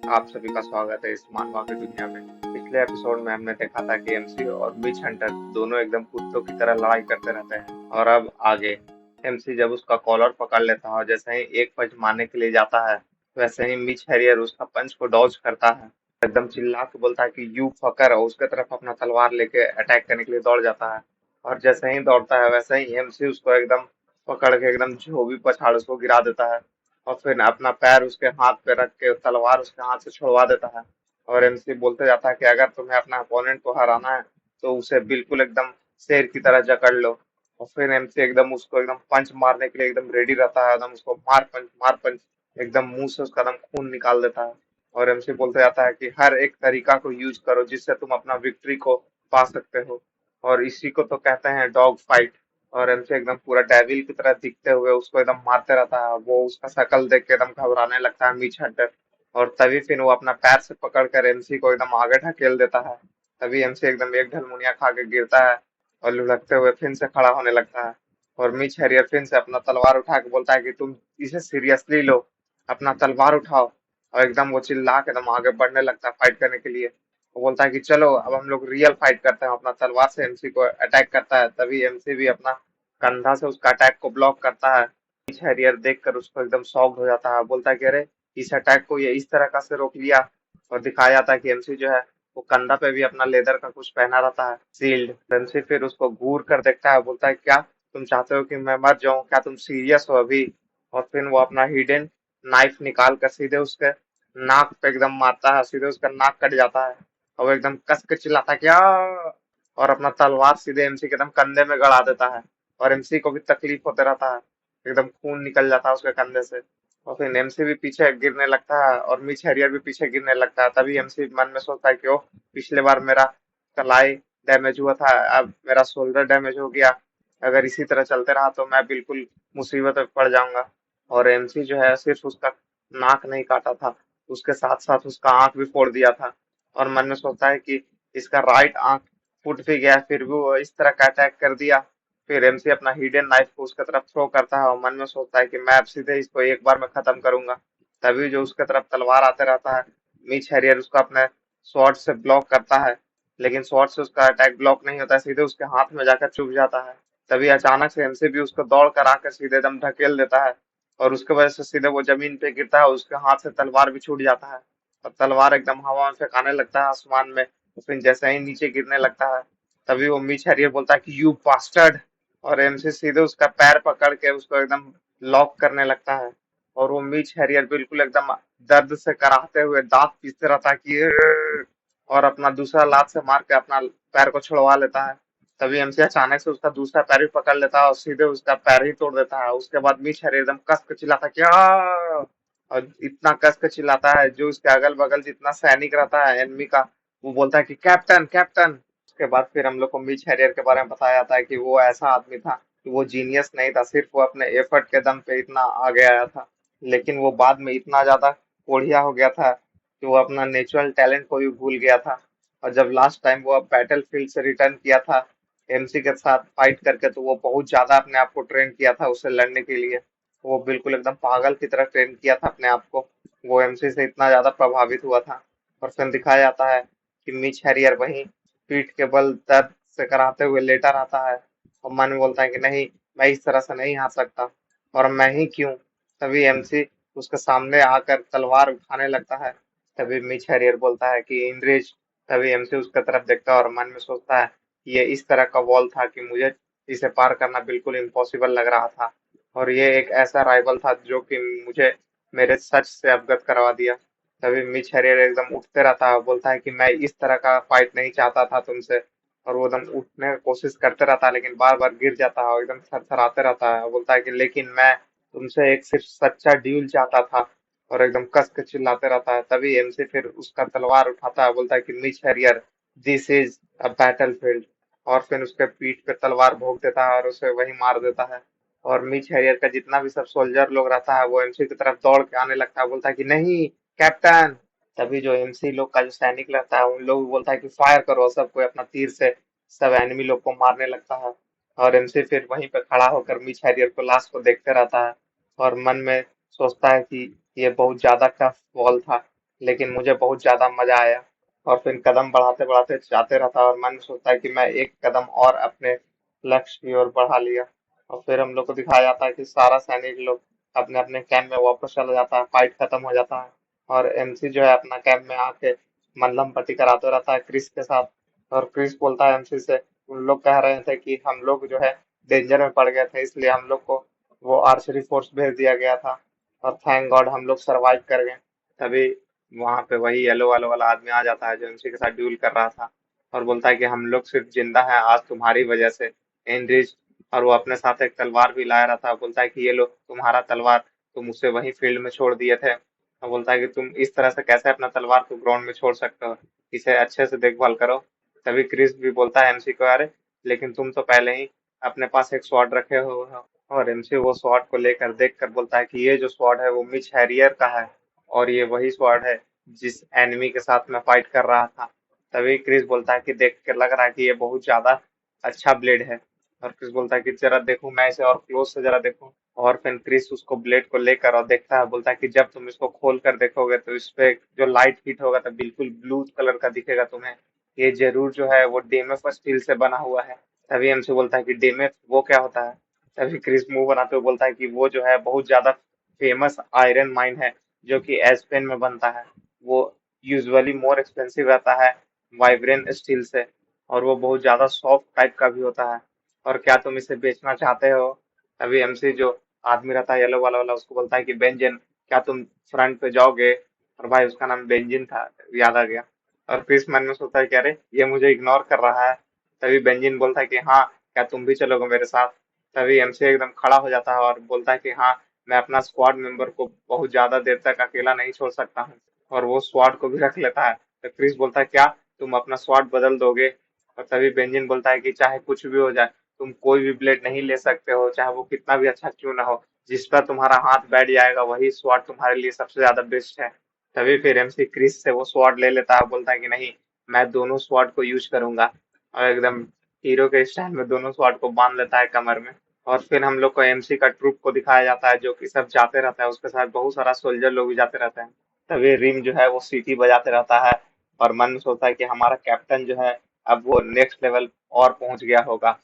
आप सभी का स्वागत है इस मानवा की दुनिया में। पिछले एपिसोड में हमने देखा था कि एमसी और विच हंटर दोनों एकदम कुत्तों की तरह लड़ाई करते रहते हैं। और अब आगे एमसी जब उसका कॉलर पकड़ लेता है और जैसे ही एक पंच मारने के लिए जाता है, वैसे ही मिच हैरियर उसका पंच को डॉज करता है। एकदम चिल्ला के बोलता है कि यू फकर, और उसके तरफ अपना तलवार लेके अटैक करने के लिए दौड़ जाता है। और जैसे ही दौड़ता है वैसे ही एमसी उसको एकदम पकड़ के एकदम जो भी पछाड़ उसको गिरा देता है। और फिर अपना पैर उसके हाथ पे रख के तलवार उसके हाथ से छुड़वा देता है। और एमसी बोलते जाता है कि अगर तुम्हें अपना अपोनेंट को हराना है तो उसे बिल्कुल एकदम शेर की तरह जकड़ लो। और फिर एमसी एकदम उसको एकदम पंच मारने के लिए एकदम रेडी रहता है, एकदम उसको मार पंच एकदम मुंह से उसका एकदम खून निकाल देता है। और एमसी बोलते जाता है कि हर एक तरीका को यूज करो जिससे तुम अपना विक्ट्री को पा सकते हो, और इसी को तो कहते हैं डॉग फाइट। और एमसी एकदम पूरा डेविल की तरह दिखते हुए उसको एकदम मारते रहता है। वो उसका शकल देख के एकदम घबराने लगता है मीच हंटर। और तभी फिर वो अपना पैर से पकड़ कर एमसी को एकदम आगे ढकेल देता है। तभी एमसी एकदम एक ढलमुनिया खा के गिरता है और लुढ़कते हुए फिर से खड़ा होने लगता है। और मीच हैरियर फिर से अपना तलवार उठा के बोलता है कि तुम इसे सीरियसली लो, अपना तलवार उठाओ। और एकदम वो चिल्ला के एकदम आगे बढ़ने लगता है फाइट करने के लिए। वो बोलता है कि चलो अब हम लोग रियल फाइट करते हैं। अपना तलवार से एमसी को अटैक करता है, तभी एमसी भी अपना कंधा से उसका अटैक को ब्लॉक करता है। पीच हैरियर देखकर उसको एकदम शॉक्ड हो जाता है, बोलता है कि अरे, इस अटैक को ये इस तरह का से रोक लिया। और दिखाया जाता है कि एमसी जो है वो कंधा पे भी अपना लेदर का कुछ पहना रहता है, शील्ड। एमसी फिर उसको घूर कर देखता है, बोलता है क्या तुम चाहते हो कि मैं मर जाऊं? क्या तुम सीरियस हो अभी? और फिर वो अपना हिडन नाइफ निकाल कर सीधे उसके नाक पे एकदम मारता है, सीधे उसका नाक कट जाता है। और वो एकदम कस के चिल्लाता है क्या, और अपना तलवार सीधे एमसी के एकदम कंधे में गड़ा देता है। और एमसी को भी तकलीफ होते रहता है, एकदम खून निकल जाता है उसके कंधे से। और फिर एमसी भी पीछे गिरने लगता है और मिच हैरियर भी पीछे गिरने लगता है। तभी एमसी मन में सोचता है कि ओ, पिछले बार मेरा कलाई डैमेज हुआ था, अब मेरा शोल्डर डैमेज हो गया। अगर इसी तरह चलते रहा तो मैं बिल्कुल मुसीबत में पड़ जाऊंगा। और एमसी जो है सिर्फ उसका नाक नहीं काटा था, उसके साथ साथ उसका आंख भी फोड़ दिया था। और मन में सोचता है कि इसका राइट आंख फूट भी गया, फिर भी वो इस तरह का अटैक कर दिया। फिर एमसी अपना हिडन नाइफ को उसके तरफ थ्रो करता है और मन में सोचता है कि मैं अब सीधे इसको एक बार में खत्म करूंगा। तभी जो उसके तरफ तलवार आते रहता है, मिच हैरियर उसको अपने स्वॉर्ड से ब्लॉक करता है। लेकिन स्वॉर्ड से उसका अटैक ब्लॉक नहीं होता है, सीधे उसके हाथ में जाकर चुभ जाता है। तभी अचानक से एमसी भी उसको दौड़ कर आकर सीधे दम ढकेल देता है। और उसके वजह से सीधे वो जमीन पे गिरता है, उसके हाथ से तलवार भी छूट जाता है। और तलवार एकदम हवा में फेंकाने लगता है आसमान में। और फिर जैसे ही नीचे गिरने लगता है, तभी वो मिच हैरियर बोलता है कि यू बास्टर्ड। और एमसी सीधे उसका पैर पकड़ के उसको एकदम लॉक करने लगता है। और वो मिच हैरियर बिल्कुल एकदम दर्द से कराहते हुए दांत पीसते रहता है कि और अपना दूसरा लात से मार के अपना पैर को छुड़वा लेता है। तभी एमसी अचानक से उसका दूसरा पैर भी पकड़ लेता है और सीधे उसका पैर ही तोड़ देता है। उसके बाद मिच हैरियर एकदम कस के चिल्लाता है क्या, और इतना कस के चिल्लाता है जो उसके अगल बगल जितना सैनिक रहता है एनिमी का, वो बोलता है कि कैप्टन कैप्टन। उसके बाद फिर हम लोग को मिच हैरियर के बारे में बताया जाता है कि वो ऐसा आदमी था कि वो जीनियस नहीं था, सिर्फ वो अपने एफर्ट के दम पे इतना आगे आया था। लेकिन वो बाद में इतना ज्यादा कोढ़िया हो गया था कि वो अपना नेचुरल टैलेंट को भी भूल गया था। और जब लास्ट टाइम वो बैटल फील्ड से रिटर्न किया था एमसी के साथ फाइट करके, तो वो बहुत ज्यादा अपने आप को ट्रेन किया था उससे लड़ने के लिए। वो बिल्कुल एकदम पागल की तरह ट्रेन किया था अपने आप को। वो एमसी से इतना ज्यादा प्रभावित हुआ था। और फिर दिखाया जाता है कि मिच हैरियर वहीं पीठ के बल दर्द से कराहते हुए लेटा रहता है। और मन में बोलता है कि नहीं, मैं इस तरह से नहीं हार सकता, और मैं ही क्यों। तभी एमसी उसके सामने आकर तलवार उठाने लगता है। तभी मिच हैरियर बोलता है कि इंद्रेज। तभी एमसी उसके तरफ देखता है और मन में सोचता है कि ये इस तरह का वॉल था कि मुझे इसे पार करना बिल्कुल इम्पॉसिबल लग रहा था। और ये एक ऐसा राइवल था जो कि मुझे मेरे सच से अवगत करवा दिया। तभी मिच हैरियर एकदम उठते रहता है, बोलता है कि मैं इस तरह का फाइट नहीं चाहता था तुमसे। और वो एकदम उठने की कोशिश करते रहता है लेकिन बार बार गिर जाता है और एकदम थरथराते रहता है। बोलता है कि लेकिन मैं तुमसे एक सिर्फ सच्चा ड्यूल चाहता था। और एकदम कस के चिल्लाते रहता है। तभी एमसी फिर उसका तलवार उठाता है, बोलता है कि Mitch Harrier, this is a battle. और फिर उसके पीठ पे तलवार भोंक देता है और उसे वहीं मार देता है। और मिच हैरियर का जितना भी सब सोल्जर लोग रहता है वो एमसी की तरफ दौड़ के आने लगता है, बोलता है कि नहीं कैप्टन। तभी जो एमसी लोग का जो सैनिक रहता है उन लोग भी बोलता है कि फायर करो, सब कोई अपना तीर से सब एनिमी लोग को मारने लगता है। और एमसी फिर वहीं पे खड़ा होकर मिच हैरियर को लाश को देखते रहता है और मन में सोचता है कि ये बहुत ज्यादा टफ बॉल था। लेकिन मुझे बहुत ज्यादा मजा आया। और फिर कदम बढ़ाते बढ़ाते जाते रहता और मन सोचता है कि मैं एक कदम और अपने लक्ष्य की ओर बढ़ा लिया। और फिर हम लोग को दिखाया जाता है कि सारा सैनिक लोग अपने अपने कैंप में वापस चला जाता है, फाइट खत्म हो जाता है। और एमसी जो है अपना कैंप में आके मल्लम पट्टी कराते रहता है क्रिस के साथ। और क्रिस बोलता है एमसी से, उन लोग कह रहे थे कि हम लोग जो है डेंजर में पड़ गए थे, इसलिए हम लोग को वो आर्चरी फोर्स भेज दिया गया था, और थैंक गॉड हम लोग सरवाइव कर गए। तभी वहां पे वही येलो वाला वाला आदमी आ जाता है जो एमसी के साथ ड्यूल कर रहा था, और बोलता है कि हम लोग सिर्फ जिंदा हैं आज तुम्हारी वजह से, एनरिच। और वो अपने साथ एक तलवार भी लाया रहा था। बोलता है कि ये लो तुम्हारा तलवार, तुम उसे वही फील्ड में छोड़ दिए थे। और बोलता है कि तुम इस तरह से कैसे अपना तलवार को ग्राउंड में छोड़ सकते हो, इसे अच्छे से देखभाल करो। तभी क्रिस भी बोलता है एमसी को, अरे लेकिन तुम तो पहले ही अपने पास एक स्वॉर्ड रखे हो। और एमसी वो स्वॉर्ड को लेकर देख कर बोलता है कि ये जो स्वॉर्ड है वो मिच हैरियर का है, और ये वही स्वॉर्ड है जिस एनिमी के साथ मैं फाइट कर रहा था। तभी क्रिस बोलता है कि देख कर लग रहा है कि ये बहुत ज्यादा अच्छा ब्लेड है। और क्रिस बोलता है कि जरा देखूं मैं इसे और क्लोज से जरा देखूं। और फिर क्रिस उसको ब्लेड को लेकर और देखता है, बोलता है कि जब तुम इसको खोल कर देखोगे तो इस पे जो लाइट हिट होगा तो बिल्कुल ब्लू कलर का दिखेगा तुम्हें। ये जरूर जो है वो डीएमएफ स्टील से बना हुआ है। तभी एमसी बोलता है कि डीएमएफ वो क्या होता है। तभी क्रिस मुंह बनाते हुए बोलता है कि वो जो है बहुत ज्यादा फेमस आयरन माइन है जो कि एस्पेन में बनता है। वो यूजुअली मोर एक्सपेंसिव रहता है वाइब्रेन स्टील से, और वो बहुत ज्यादा सॉफ्ट टाइप का भी होता है। और क्या तुम इसे बेचना चाहते हो। तभी एमसी जो आदमी रहता है येलो वाला वाला उसको बोलता है कि बेंजन, क्या तुम फ्रंट पे जाओगे। और भाई उसका नाम बेंजिन था, याद आ गया। और क्रिस मन में सोचता है कि अरे ये मुझे इग्नोर कर रहा है। तभी बेंजिन बोलता है कि हाँ, क्या तुम भी चलोगे मेरे साथ। तभी एमसी एकदम खड़ा हो जाता है और बोलता है कि हाँ, मैं अपना स्क्वाड मेंबर को बहुत ज्यादा देर तक अकेला नहीं छोड़ सकता हूँ। और वो स्वाड को भी रख लेता है। तो क्रिस बोलता है क्या तुम अपना स्वाड बदल दोगे। और तभी बेंजिन बोलता है कि चाहे कुछ भी हो जाए, तुम कोई भी ब्लेड नहीं ले सकते हो, चाहे वो कितना भी अच्छा क्यों ना हो। जिस पर तुम्हारा हाथ बैठ जाएगा वही स्वाड तुम्हारे लिए सबसे ज्यादा बेस्ट है। तभी फिर एमसी क्रिस से वो स्वाड ले लेता है, बोलता है कि नहीं, मैं दोनों स्वाड को यूज करूंगा। और एकदम हीरो के स्टाइल में दोनों स्वाड को बांध लेता है कमर में। और फिर हम लोग को एमसी का ट्रूप को दिखाया जाता है जो कि सब जाते रहता है, उसके साथ बहुत सारा सोल्जर लोग भी जाते रहते हैं। तभी रिम जो है वो सीटी बजाते रहता है, और मन में सोचता है कि हमारा कैप्टन जो है अब वो नेक्स्ट लेवल और पहुंच गया होगा।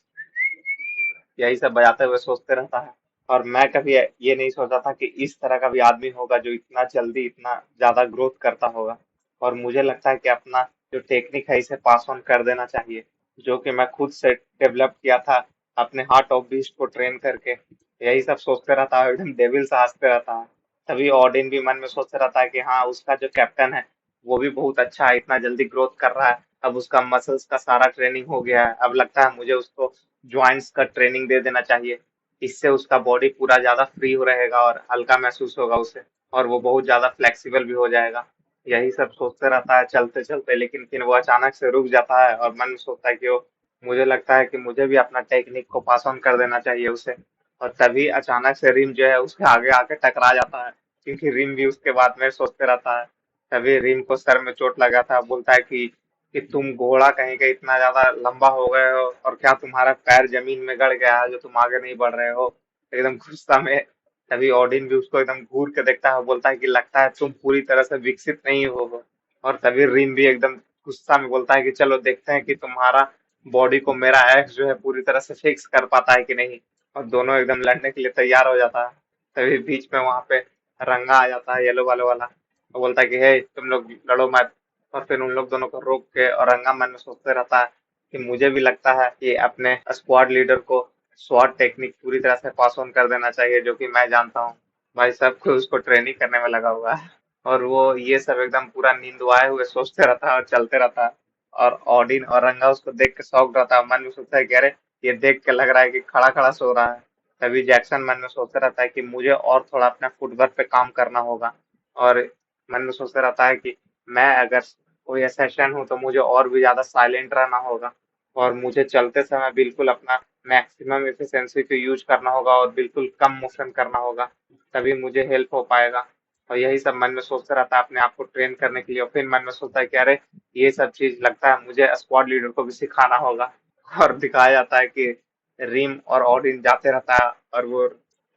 यही सब बजाते हुए सोचते रहता है। और मैं कभी ये नहीं सोचा था कि इस तरह का भी आदमी होगा जो इतना जल्दी इतना ज्यादा ग्रोथ करता होगा। और मुझे लगता है कि अपना जो टेक्निक है इसे पास ऑन कर देना चाहिए, जो कि मैं खुद से डेवलप किया था अपने हार्ट ऑफ बीस्ट को ट्रेन करके। यही सब सोचते रहता है, एकदम डेविल से हंसते रहता है। तभी ऑडिन भी मन में सोचते रहता है कि हाँ, उसका जो कैप्टन है वो भी बहुत अच्छा है, इतना जल्दी ग्रोथ कर रहा है। अब उसका मसल्स का सारा ट्रेनिंग हो गया है, अब लगता है मुझे उसको ज्वाइंट्स का ट्रेनिंग दे देना चाहिए। इससे उसका बॉडी पूरा ज्यादा फ्री हो रहेगा और हल्का महसूस होगा उसे, और वो बहुत ज्यादा फ्लेक्सिबल भी हो जाएगा। यही सब सोचते रहता है चलते चलते, लेकिन फिर वो अचानक से रुक जाता है और मन में सोचता है कि वो, मुझे लगता है कि मुझे भी अपना टेक्निक को पास ऑन कर देना चाहिए उसे। और तभी अचानक से रिम जो है उसके आगे आके टकरा जाता है, क्योंकि रिम भी उसके बाद में सोचते रहता है। तभी रिम को सर में चोट लगा था, बोलता है कि तुम घोड़ा कहीं का इतना ज्यादा लंबा हो गए हो, और क्या तुम्हारा पैर जमीन में गड़ गया है जो तुम आगे नहीं बढ़ रहे हो, एकदम गुस्सा में। तभी ओडिन भी उसको एकदम घूर के देखता है, बोलता है कि लगता है तुम पूरी तरह से विकसित नहीं हो। और तभी रिम भी एकदम गुस्सा में बोलता है कि चलो देखते हैं कि तुम्हारा बॉडी को मेरा एक्स जो है पूरी तरह से फिक्स कर पाता है कि नहीं। और दोनों एकदम लड़ने के लिए तैयार हो जाता है। तभी बीच में वहां पे रंगा आ जाता है, येलो वाले वाला। वो बोलता है कि हे तुम लोग लड़ो मत। और फिर उन लोग दोनों को रोक के, और रंगा मन में सोचते रहता है कि मुझे भी लगता है कि अपने स्क्वाड लीडर को स्वॉट टेक्निक पूरी तरह से पास ऑन कर देना चाहिए, जो कि मैं जानता हूँ। भाई सब कुछ उसको ट्रेनिंग करने में लगा हुआ है। और वो ये सब एकदम पूरा नींदवाए हुए सोचते रहता है और चलते रहता है। और ऑडिन और रंगा उसको देख के शॉक रहता है, मन में सोचता है कि अरे ये देख के लग रहा है कि खड़ा खड़ा सो रहा है। तभी जैक्सन मन में सोचता रहता है कि मुझे और थोड़ा अपने फुटवर्क पे काम करना होगा। और मन में सोचता रहता है कि मैं अगर कोई असेशन हूँ तो मुझे और भी ज्यादा साइलेंट रहना होगा, और मुझे चलते समय बिल्कुल अपना मैक्सिमम एफिशिएंसी को यूज करना होगा और बिल्कुल कम मोशन करना होगा, तभी मुझे हेल्प हो पाएगा। और यही सब मन में सोचता रहता है अपने आप को ट्रेन करने के लिए। और फिर मन में सोचता है कि अरे ये सब चीज लगता है मुझे स्क्वाड लीडर को भी सिखाना होगा। और दिखाया जाता है कि रिम और ऑडिन जाते रहता है, और वो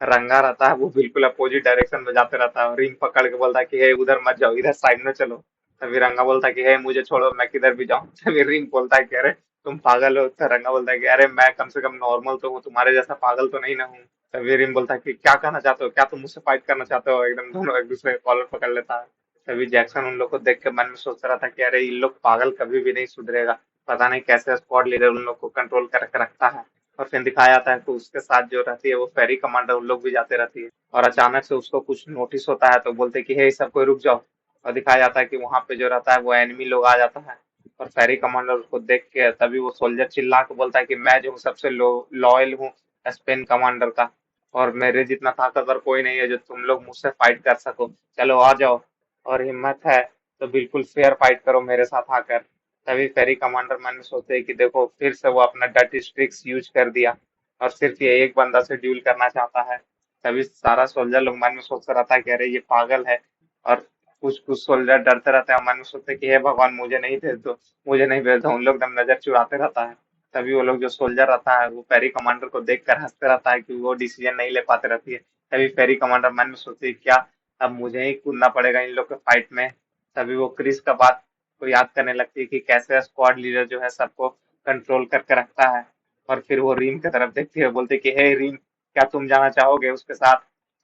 रंगा रहता है वो बिल्कुल अपोजिट डायरेक्शन में जाते रहता है और रिंग पकड़ के बोलता है कि हे उधर मत जाओ, इधर साइड में चलो। तभी रंगा बोलता है कि हे मुझे छोड़ो, मैं किधर भी जाऊं। तभी रिंग बोलता है कि अरे तुम पागल हो। तो रंगा बोलता है कि अरे मैं कम से कम नॉर्मल तो हूँ, तुम्हारे जैसा पागल तो नहीं ना हूँ। तभी रिंग बोलता है कि क्या कहना चाहते हो, क्या तुम मुझसे फाइट करना चाहते हो। एकदम दोनों एक दूसरे कॉलर पकड़ लेता है। तभी जैक्सन उन लोग को देख के मन में सोच रहा था कि अरे इन लोग पागल कभी भी नहीं सुधरेगा, पता नहीं कैसे स्क्वाड लीडर उन लोग को कंट्रोल करके रखता है। और फिर दिखाया जाता है तो उसके साथ जो रहती है वो फेरी कमांडर उन लोग भी जाते रहती है। और अचानक से उसको कुछ नोटिस होता है तो बोलते हैं कि हे सब कोई रुक जाओ। और दिखाया जाता है कि वहां पे जो रहता है वो एनिमी लोग आ जाता है। और फेरी कमांडर उसको देख के तभी वो सोल्जर चिल्ला के बोलता है कि मैं जो हूँ सबसे लॉयल हूँ स्पेन कमांडर का, और मेरे जितना ताकतवर कोई नहीं है जो तुम लोग मुझसे फाइट कर सको। चलो आ जाओ, और हिम्मत है तो बिल्कुल फेयर फाइट करो मेरे साथ आकर। तभी फेरी कमांडर मन में सोचते हैं कि देखो फिर से वो अपना डर्टी ट्रिक्स यूज कर दिया और सिर्फ ये एक बंदा से ड्यूल करना चाहता है। तभी सारा सोल्जर लोग मन में सोचता रहता है कि अरे ये पागल है। और कुछ कुछ सोल्जर डरते रहते हैं और मन में सोचते हैं कि हे भगवान मुझे नहीं भेज दो, मुझे नहीं भेज दो। उन लोग एकदम नजर चुराते रहता है। तभी वो लोग जो सोल्जर रहता है वो फेरी कमांडर को देखकर हंसते रहता है कि वो डिसीजन नहीं ले पाते रहती है। तभी फेरी कमांडर मन में सोचती है क्या अब मुझे ही कूदना पड़ेगा इन लोग के फाइट में। तभी वो क्रिस का बात को याद करने लगती है कि कैसे स्क्वाड लीडर जो है सबको कंट्रोल करके रखता है। और फिर वो रीम की तरफ देखती है, बोलती है कि हे रीम क्या तुम जाना चाहोगे उसके साथ।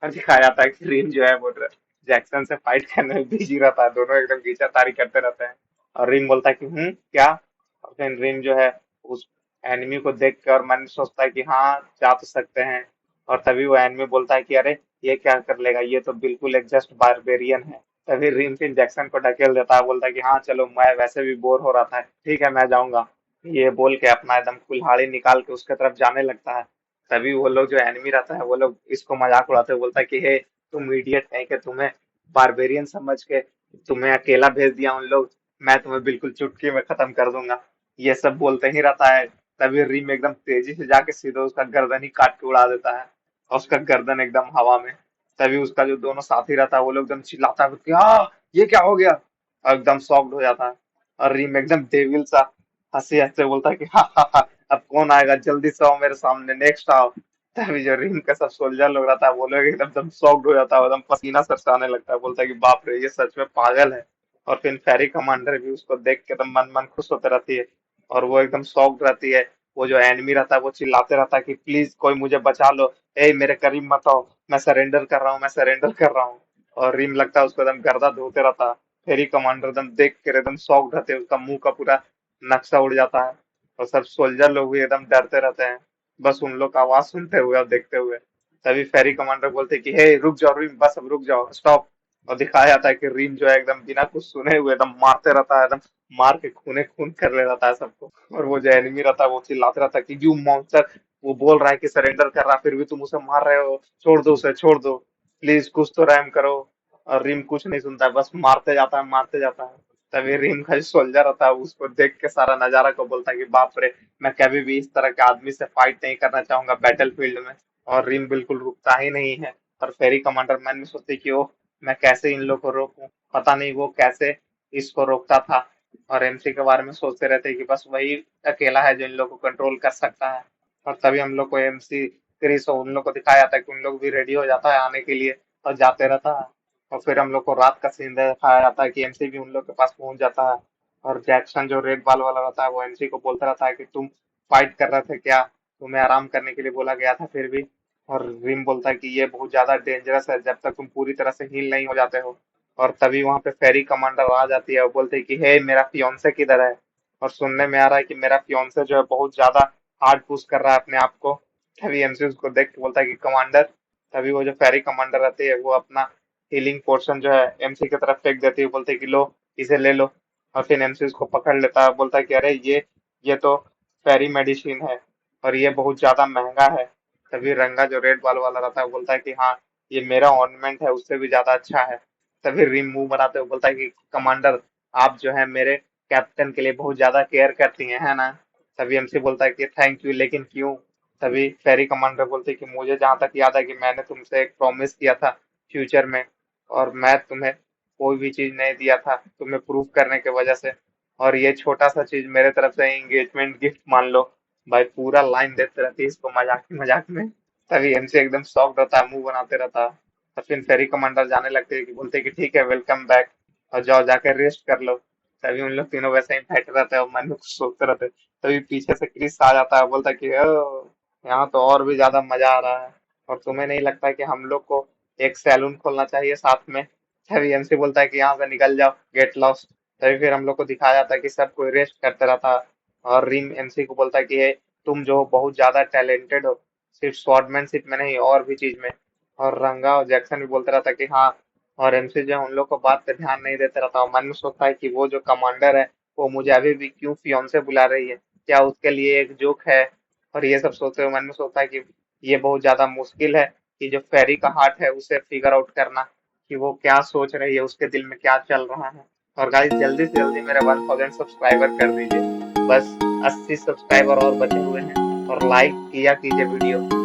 और दिखाया जाता है कि रीम जो है वो जैक्सन से फाइट करने में बिजी रहता है, दोनों एकदम खींचातारी करते रहते हैं। और रीम बोलता है कि क्या। और फिर रीम जो है उस एनिमी को देख के और मन में सोचता है कि हाँ जा तो सकते हैं। और तभी वो एनिमी बोलता है कि अरे ये क्या कर लेगा, ये तो बिल्कुल एक जस्ट बारबेरियन है। तभी रिम फिर जैक्सन को ढकेल देता है, बोलता है कि हाँ चलो मैं वैसे भी बोर हो रहा था, ठीक है मैं जाऊंगा। ये बोल के अपना एकदम कुल्हाड़ी निकाल के उसके तरफ जाने लगता है। तभी वो लोग जो एनिमी रहता है वो लोग इसको मजाक उड़ाते हुए बोलता है कि हे तुम इडियट नहीं के, तुम्हें बारबेरियन समझ के तुम्हें अकेला भेज दिया उन लोग, मैं तुम्हें बिल्कुल चुटकी में खत्म कर दूंगा। ये सब बोलते ही रहता है। तभी रिम एकदम तेजी से जाके सीधे उसका गर्दन ही काट के उड़ा देता है, और उसका गर्दन एकदम हवा में। तभी उसका जो दोनों साथी रहता है वो लोग एकदम चिल्लाता है कि हाँ ये क्या हो गया, और एकदम शॉक्ड हो जाता है। और रिम एकदम डेविल सा हंसी हंसते बोलता है कि हा हा हा, अब कौन आएगा जल्दी से आओ मेरे सामने, नेक्स्ट आओ। तभी जो रिम का सब सोल्जर लोग रहता है वो लोग एकदम एकदम शॉक्ड हो जाता है, एकदम पसीना सरसाने लगता है, बोलता है कि बाप रे ये सच में पागल है। और फिर फेरी कमांडर भी उसको देख के एकदम मन मन खुश होते रहती है, और वो एकदम शॉक्ड रहती है। वो जो एनिमी रहता है वो चिल्लाते रहता है कि प्लीज कोई मुझे बचा लो, ए मेरे करीब मत आओ, मैं सरेंडर कर रहा हूँ, मैं सरेंडर कर रहा हूँ। और रिम लगता है उसको एकदम गर्दा धोते रहता है। फेरी कमांडर एकदम देख कर एकदम शॉक्ड रहते हैं, उसका मुंह का पूरा नक्शा उड़ जाता है। और सब सोल्जर लोग भी एकदम डरते रहते हैं, बस उन लोग का आवाज सुनते हुए और देखते हुए। तभी फेरी कमांडर बोलते हैं कि हे रुक जाओ रिम, बस अब रुक जाओ, स्टॉप। और दिखाया जाता है कि रिम जो है एकदम बिना कुछ सुने हुए एकदम मारते रहता है, एकदम मार के खूने खून कर ले रहता है सबको। और वो जो एनिमी रहता है वो चिल्लाते रहता है कि यू मॉन्स्टर, वो बोल रहा है कि सरेंडर कर रहा है फिर भी तुम उसे मार रहे हो, छोड़ दो उसे छोड़ दो, प्लीज कुछ तो रहम करो। और रिम कुछ नहीं सुनता है, बस मारते जाता है मारते जाता है। तभी रिम का जो सोल्जर रहता है उसको देख के सारा नजारा को बोलता है कि बाप रे, मैं कभी भी इस तरह के आदमी से फाइट नहीं करना चाहूंगा बैटल फील्ड में। और रिम बिल्कुल रुकता ही नहीं है। और फेरी कमांडर मन में सोचते कि ओ मैं कैसे इन लोग को रोकूं, पता नहीं वो कैसे इसको रोकता था। और एमसी के बारे में सोचते रहते हैं कि बस वही अकेला है जो इन लोग को कंट्रोल कर सकता है। और तभी हम लोग को एमसी क्रिस और उन लोग को दिखाया जाता है कि उन लोग भी रेडी हो जाता है आने के लिए, और जाते रहता है। और फिर हम लोग को रात का सीन दिखाया जाता है कि एमसी भी उन लोग के पास पहुंच जाता है। और जैक्सन जो रेड बाल वाला रहता है वो एमसी को बोलता रहता है कि तुम फाइट कर रहे थे क्या, तुम्हें आराम करने के लिए बोला गया था फिर भी। और रिम बोलता है कि ये बहुत ज्यादा डेंजरस है जब तक तुम पूरी तरह से हील नहीं हो जाते हो। और तभी वहां पे फेरी कमांडर आ जाती है और बोलते है कि हे मेरा फियोंसे किधर है। और सुनने में आ रहा है कि मेरा फियोंसे जो है बहुत ज्यादा हार्ड पुश कर रहा है अपने आप को। तभी एमसी उसको देख के बोलता है कि कमांडर। तभी वो जो फेरी कमांडर रहती है वो अपना हीलिंग पोर्शन जो है एमसी की तरफ फेंक देती है, बोलते है कि लो इसे ले लो। और फिर एमसी उसको पकड़ लेता है, बोलता है कि अरे ये तो फेरी मेडिसिन है और ये बहुत ज्यादा महंगा है। तभी रंगा जो रेड बाल वाला रहता है वो बोलता है कि हाँ ये मेरा ऑर्नामेंट है उससे भी ज्यादा अच्छा है। तभी रिम मुंह बनाते हुए बोलता है कि कमांडर आप जो है मेरे कैप्टन के लिए बहुत ज्यादा केयर करती हैं है ना। तभी एमसी बोलता है कि थैंक यू, लेकिन क्यों। तभी फेरी कमांडर बोलते हैं कि मुझे जहां तक याद है कि मैंने तुमसे एक प्रॉमिस किया था फ्यूचर में, और मैं तुम्हें कोई भी चीज नहीं दिया था तुम्हें प्रूव करने की वजह से, और ये छोटा सा चीज मेरे तरफ से एंगेजमेंट गिफ्ट मान लो। भाई पूरा लाइन देते रहती है इसको मजाक मजाक में। तभी एमसी एकदम शॉक्ड होता है, मुंह बनाते रहता है। तो फिर फेरी कमांडर जाने लगते हैं कि बोलते हैं कि ठीक है, वेलकम बैक, और जाओ जाकर रेस्ट कर लो। तभी उन लोग तीनों वैसे ही बैठे रहते हैं और मन में कुछ सोचते रहते हैं। तभी पीछे से क्रिस आ जाता है, बोलता है कि "ओ, यहाँ तो और भी ज्यादा मजा आ रहा है, और तुम्हें नहीं लगता कि हम लोग को एक सैलून खोलना चाहिए साथ में"। तभी एमसी बोलता है कि यहाँ से निकल जाओ, गेट लॉस्ट। तभी फिर हम लोग को दिखाया जाता है कि सब कोई रेस्ट करते रहता है, और रिम एमसी को बोलता है कि "हे, तुम जो हो बहुत ज्यादा टैलेंटेड हो, सिर्फ स्वॉर्डमैनशिप में नहीं और भी चीज में"। और रंगा और जैक्सन भी बोलते रहता है कि हाँ। और एमसी जो है उन लोग को बात पे ध्यान नहीं देते रहता, और मन में सोचता है कि वो जो कमांडर है वो मुझे अभी भी क्यों फियोंसे बुला रही है, क्या उसके लिए एक जोक है। और ये सब सोचते हुए मन में सोचता है कि ये बहुत ज्यादा मुश्किल है कि जो फेरी का हार्ट है उसे फिगर आउट करना, कि वो क्या सोच रही है, उसके दिल में क्या चल रहा है। और गाइस, जल्दी से जल्दी मेरे 1000 सब्सक्राइबर कर दीजिए, बस 80 सब्सक्राइबर और बचे हुए हैं। और लाइक किया कीजिए वीडियो।